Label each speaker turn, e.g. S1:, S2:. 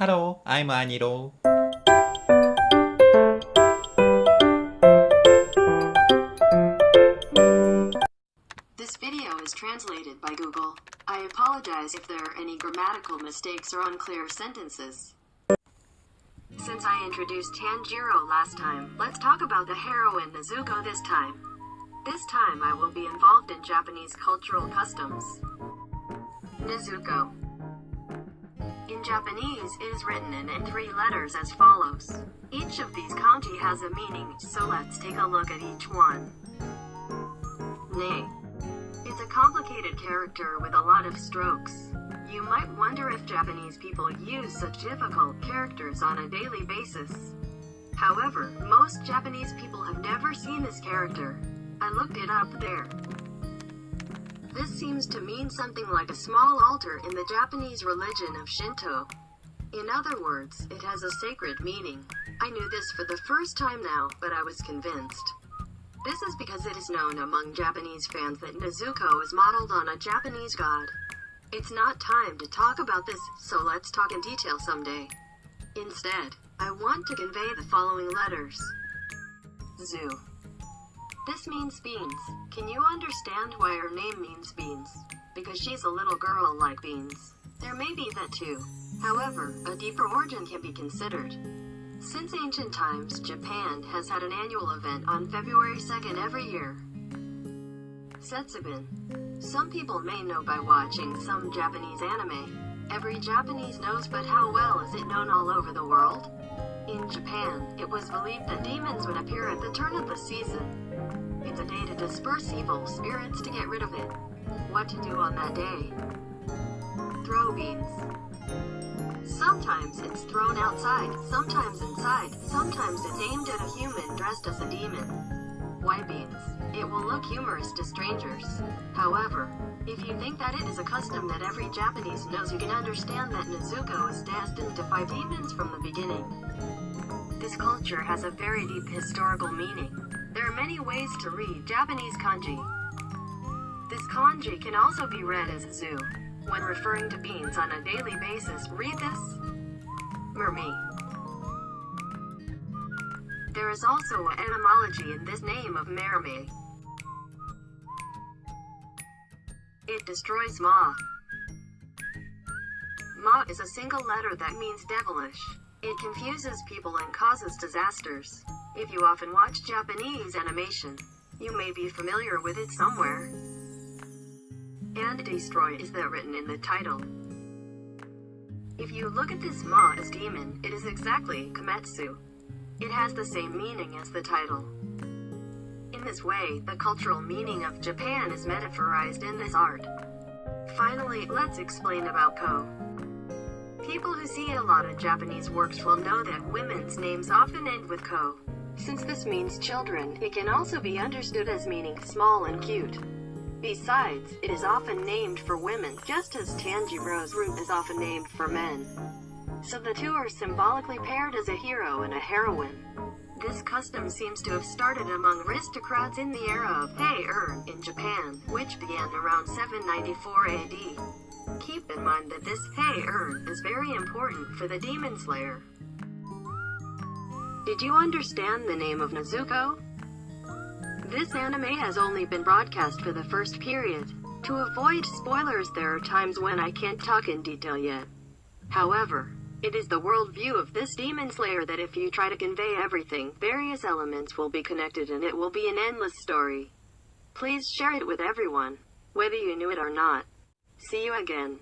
S1: Hello, I'm Aniro.
S2: This video is translated by Google. I apologize if there are any grammatical mistakes or unclear sentences. Since I introduced Tanjiro last time, let's talk about the heroine Nezuko this time. This time I will be involved in Japanese cultural customs. Nezuko. In Japanese, it is written in 3 letters as follows. Each of these kanji has a meaning, so let's take a look at each one. Ne. It's a complicated character with a lot of strokes. You might wonder if Japanese people use such difficult characters on a daily basis. However, most Japanese people have never seen this character. I looked it up there. This seems to mean something like a small altar in the Japanese religion of Shinto. In other words, it has a sacred meaning. I knew this for the first time now, but I was convinced. This is because it is known among Japanese fans that Nezuko is modeled on a Japanese god. It's not time to talk about this, so let's talk in detail someday. Instead, I want to convey the following letters. Zu. This means beans. Can you understand why her name means beans? Because she's a little girl like beans. There may be that too. However, a deeper origin can be considered. Since ancient times, Japan has had an annual event on February 2nd every year. Setsubin. Some people may know by watching some Japanese anime. Every Japanese knows, but how well is it known all over the world? In Japan, it was believed that demons would appear at the turn of the season. It's a day to disperse evil spirits to get rid of it. What to do on that day? Throw beans. Sometimes it's thrown outside, sometimes inside, sometimes it's aimed at a human dressed as a demon. Why beans? It will look humorous to strangers. However, if you think that it is a custom that every Japanese knows, you can understand that Nezuko is destined to fight demons from the beginning. This culture has a very deep historical meaning. There are many ways to read Japanese kanji. This kanji can also be read as zu. When referring to beans on a daily basis, read this. Mermi. There is also an etymology in this name of merme. It destroys Ma. Ma is a single letter that means devilish. It confuses people and causes disasters. If you often watch Japanese animation, you may be familiar with it somewhere. And destroy is there written in the title. If you look at this Ma as demon, it is exactly Kametsu. It has the same meaning as the title. In this way, the cultural meaning of Japan is metaphorized in this art. Finally, let's explain about Ko. People who see a lot of Japanese works will know that women's names often end with Ko. Since this means children, it can also be understood as meaning small and cute. Besides, it is often named for women, just as Tanjiro's root is often named for men. So the two are symbolically paired as a hero and a heroine. This custom seems to have started among aristocrats in the era of Heian in Japan, which began around 794 AD. Keep in mind that this Heian is very important for the demon slayer. Did you understand the name of Nezuko? This anime has only been broadcast for the first period. To avoid spoilers, there are times when I can't talk in detail yet. However, it is the worldview of this demon slayer that if you try to convey everything, various elements will be connected and it will be an endless story. Please share it with everyone, whether you knew it or not. See you again.